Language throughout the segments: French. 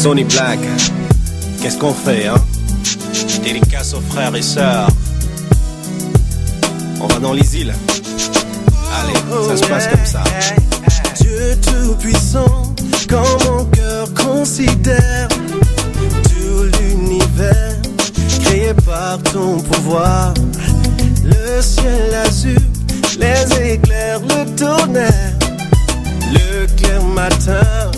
Sony Black, qu'est-ce qu'on fait, hein? Dédicace aux frères et sœurs. On va dans les îles. Allez, ça se passe comme ça. Dieu tout-puissant, quand mon cœur considère tout l'univers créé par ton pouvoir, le ciel azur, les éclairs, le tonnerre, le clair matin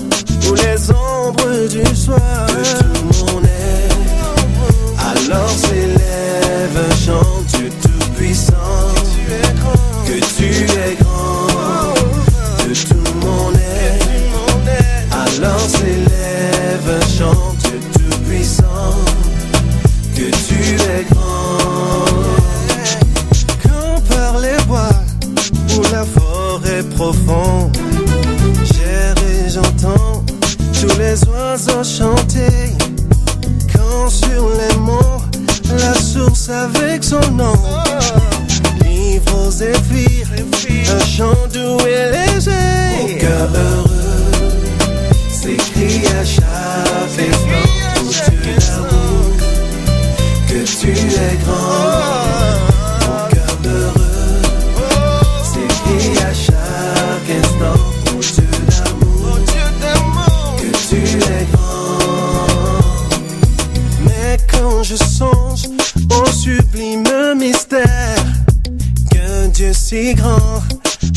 ou les ombres du soir. Que tout mon être, alors s'élève un chant, Dieu tout-puissant, que tu es grand. De tout mon être, alors s'élève un chant, Dieu tout-puissant, que tu es grand. Quand par les bois ou la forêt profonde, j'erre et j'entends tous les oiseaux chanter. Quand sur les monts, la source avec son nom livre aux zéphyrs un chant doux et léger. Mon cœur heureux s'écrie à chaque instant, oh Dieu d'amour, que tu es grand. Mon cœur heureux s'écrie à chaque instant, oh Dieu d'amour, que tu es grand. Mais quand je songe au sublime mystère qu'un Dieu si grand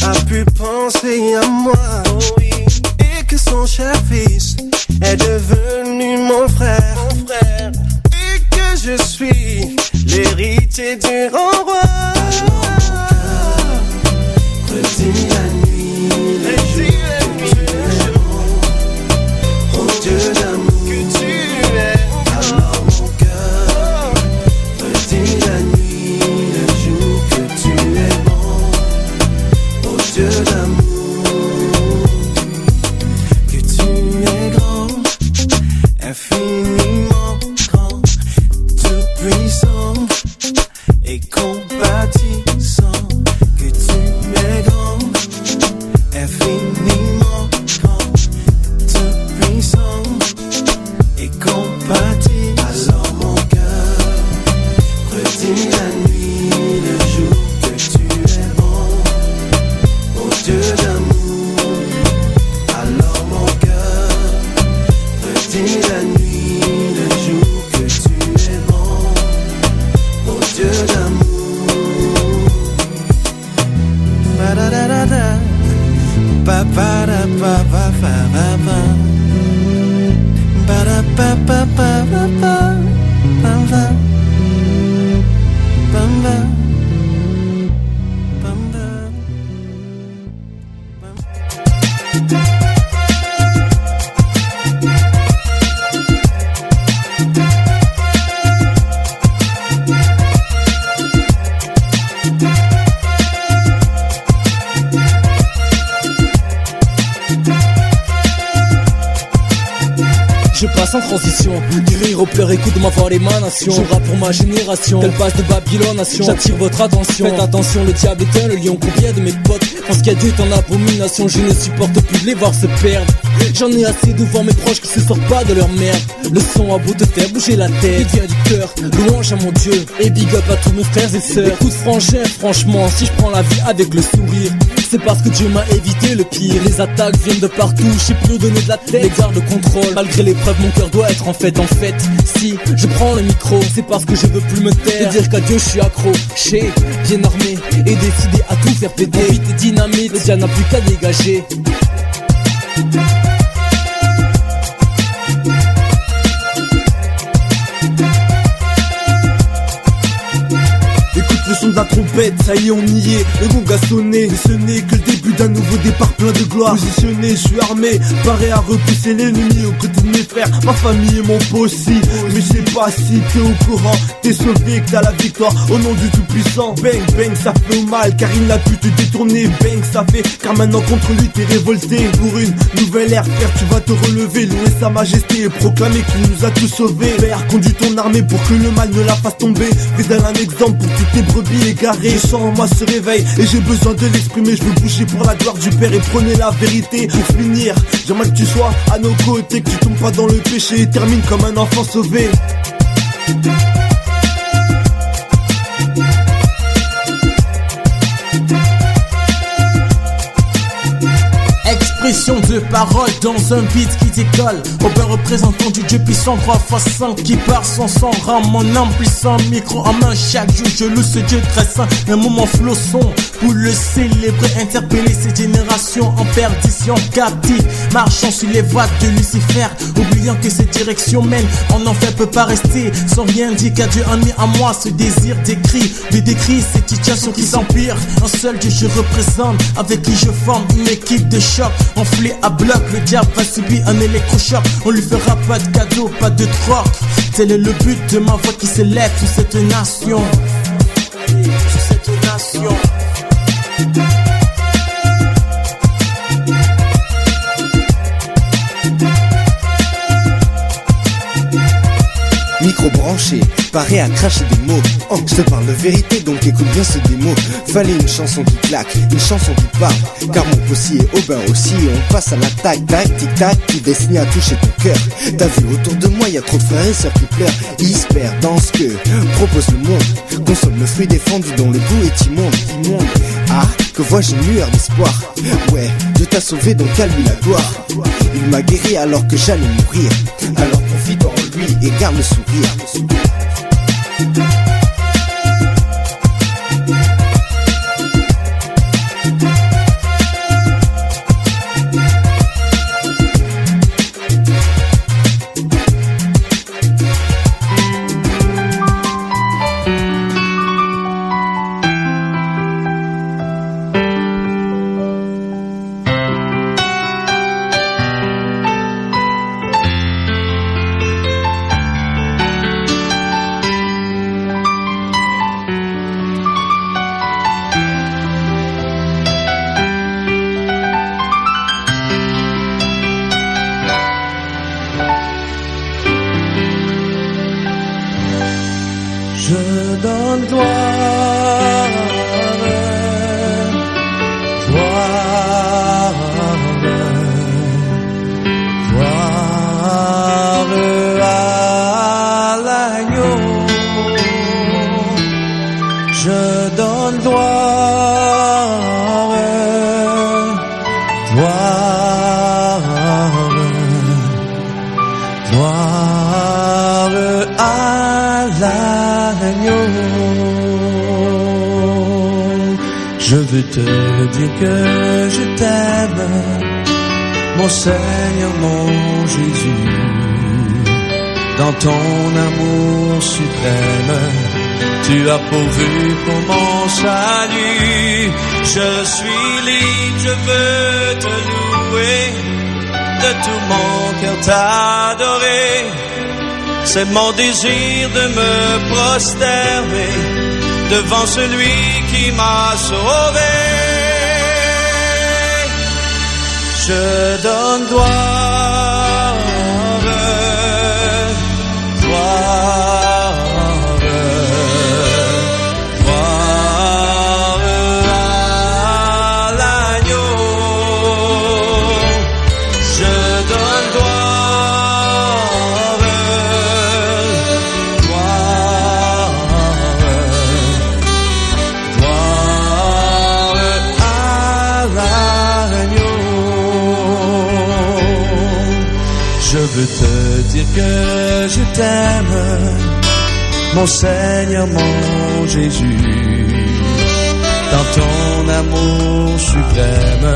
a pu penser à moi, oh oui, et que son cher fils est devenu mon frère, et que je suis l'héritier du grand roi. Redis la nuit, les jours, que tu es bon, oh Dieu d'amour, que tu es. Alors mon cœur, redis la nuit, le jour, que tu es bon, oh Dieu d'amour, que tu es grand, infiniment grand, tout puissant et compatissant, que tu es grand, infiniment grand, tout puissant et compatissant. Alors mon cœur, redis la nuit, le jour, que tu es bon, oh Dieu d'amour. Alors mon cœur, redis la nuit, le jour, que tu es bon, oh Dieu d'amour. Ba-da-da-da-da, ba-ba-da-ba-ba-ba-ba-ba, ba-da-ba-ba-ba-ba-ba, ba-ba, ba-ba, ba-ba. Je passe en transition, du rire au pleur, écoute-moi voir l'émanation. Je rappe pour ma génération, telle passe de Babylone nation. J'attire votre attention, faites attention, le diable est un, le lion. Combien de mes potes pensent qu'il y a Dieu est en abomination. Je ne supporte plus de les voir se perdre. J'en ai assez de voir mes proches qui se sortent pas de leur merde. Le son a beau te faire bouger la tête, il vient du cœur, louange à mon Dieu. Et big up à tous mes frères et sœurs. Écoute frangin, franchement, si je prends la vie avec le sourire, c'est parce que Dieu m'a évité le pire. Les attaques viennent de partout, je sais plus où donner de la tête. Les gardes de contrôle, malgré l'épreuve mon cœur doit être en fait. Si je prends le micro, c'est parce que je veux plus me taire. De dire qu'à Dieu je suis accro, j'ai bien armé et décidé à tout faire péter. Vite et dynamite, le diable n'a plus qu'à dégager. Le son de la trompette, ça y est on y est, le gong a sonné. Et ce n'est que le début d'un nouveau départ plein de gloire. Positionné, je suis armé, paré à repousser l'ennemi aux côtés de mes frères, ma famille et mon pot aussi. Mais je sais pas si t'es au courant, t'es sauvé que t'as la victoire au nom du tout-puissant. Bang bang ça fait mal car il n'a pu te détourner. Bang ça fait car maintenant contre lui t'es révolté. Pour une nouvelle ère frère tu vas te relever, louer sa majesté et proclamer qu'il nous a tous sauvés. Père conduis ton armée pour que le mal ne la fasse tomber, fais d'elle un exemple pour toutes tes brebis nuit égarée. Je sens en moi ce réveil et j'ai besoin de l'exprimer. Je veux bouger pour la gloire du Père et prôner la vérité. Pour finir, j'aimerais que tu sois à nos côtés, que tu tombes pas dans le péché et termine comme un enfant sauvé. Expression de parole dans un beat qui décolle. Aubin représentant du Dieu puissant 3x5 qui part sans sang, rend mon âme puissant. Micro en main chaque jour je loue ce Dieu très saint. Un moment flosson pour le célébrer, interpeller cette génération en perdition, captive, marchant sur les voies de Lucifer, oubliant que cette direction mène en enfer, peut pas rester sans rien dire qu'à Dieu a mis en moi ce désir d'écrit, de décrire cette situation qui s'empire. Un seul Dieu je représente, avec qui je forme une équipe de choc. Enflé à bloc, le diable va subir un électrochoc. On lui fera pas de cadeau, pas de troc. Tel est le but de ma voix qui s'élève sur cette nation. Sur cette nation. Micro branché, paré à cracher des mots. Oh, je te parle de vérité, donc écoute bien ce démo. Fallait une chanson qui claque, une chanson qui parle. Car mon possi est Aubin aussi. On passe à l'attaque, tac, tic tac, qui destine à toucher ton cœur. T'as vu autour de moi, y a trop de frères et sœurs qui pleurent. Ils se perdent dans ce que propose le monde. Consomme le fruit défendu dont le goût est immonde. Ah, que vois-je une lueur d'espoir. Ouais, Dieu t'a sauvé, donc à lui la gloire. Il m'a guéri alors que j'allais mourir. Alors profite en lui et garde le sourire. Je donne gloire, gloire, gloire à l'agneau. Je donne gloire, gloire, gloire à l'agneau. Je veux te dire que je t'aime, mon Seigneur, mon Jésus. Dans ton amour suprême, tu as pourvu pour mon salut. Je suis libre, je veux te louer, de tout mon cœur t'adorer. C'est mon désir de me prosterner devant celui qui m'a sauvé. Je donne gloire, gloire, gloire à l'agneau. Je donne gloire, gloire, gloire à l'agneau. Je veux te dire que je t'aime, mon Seigneur, mon Jésus. Dans ton amour suprême,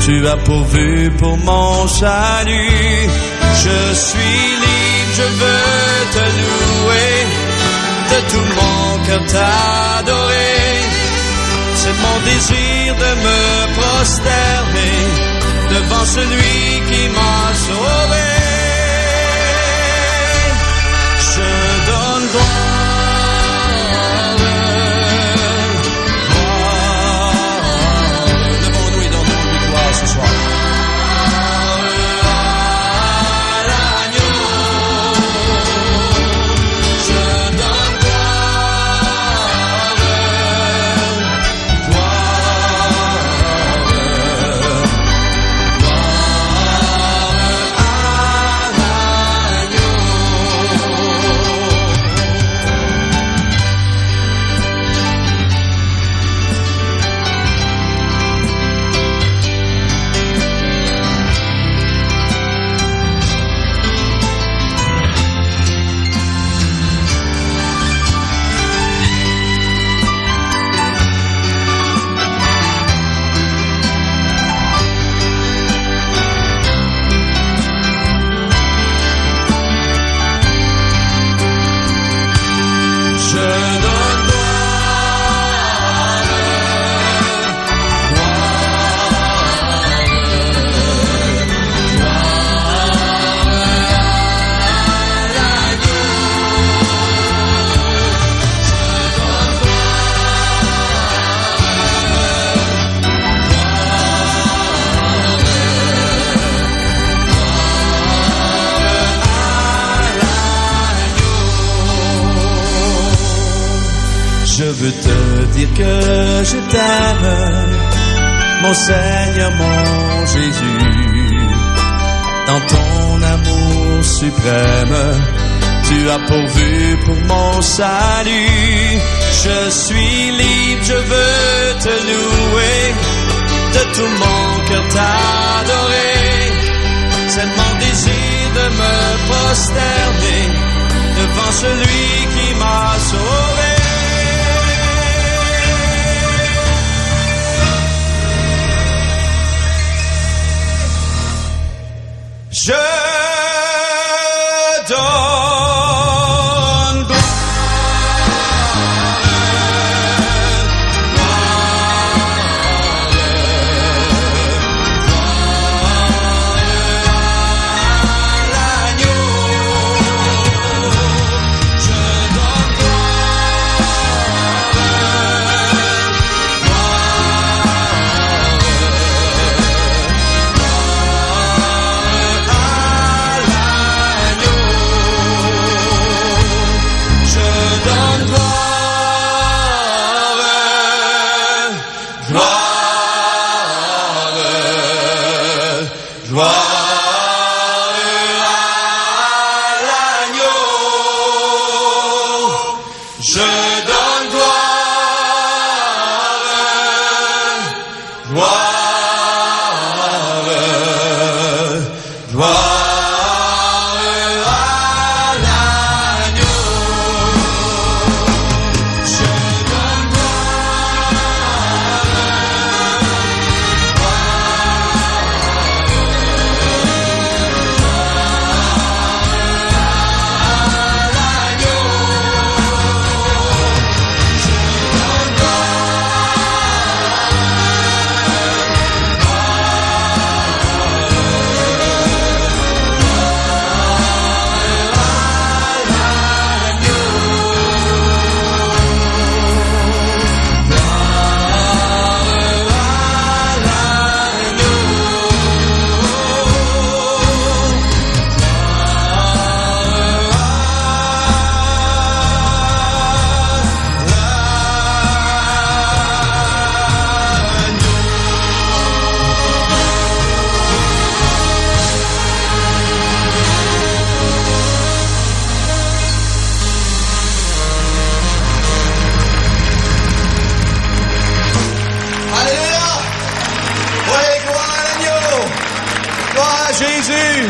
tu as pourvu pour mon salut. Je suis libre, je veux te louer, de tout mon cœur t'adorer. C'est mon désir de me prosterner devant celui qui m'a sauvé. Je donne gloire, gloire. Levons-nous et donnons-lui gloire ce soir. À l'agneau, je donne gloire, veux te dire que je t'aime, mon Seigneur, mon Jésus. Dans ton amour suprême, tu as pourvu pour mon salut. Je suis libre, je veux te louer, de tout mon cœur t'adorer. C'est mon désir de me prosterner devant celui qui m'a sauvé. Je donne gloire à l'agneau. Je donne Jésus.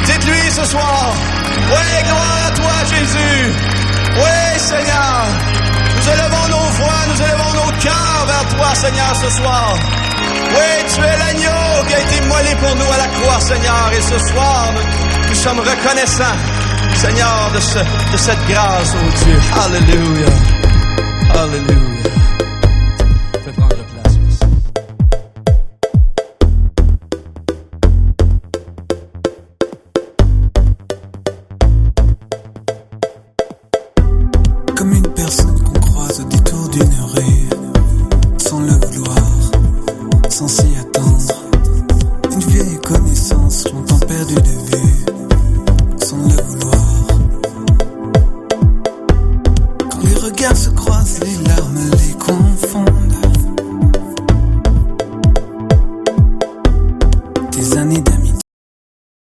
Dites-lui ce soir, oui, gloire à toi, Jésus. Oui, Seigneur. Nous élevons nos voix, nous élevons nos cœurs vers toi, Seigneur, ce soir. Oui, tu es l'agneau qui a été immolé pour nous à la croix, Seigneur. Et ce soir, nous sommes reconnaissants, Seigneur, de cette grâce, oh Dieu. Alléluia. Alléluia. Fais prendre place, Fils. Comme une personne qu'on croise au détour d'une rue, sans le vouloir, sans s'y attendre. Une vieille connaissance longtemps perdue de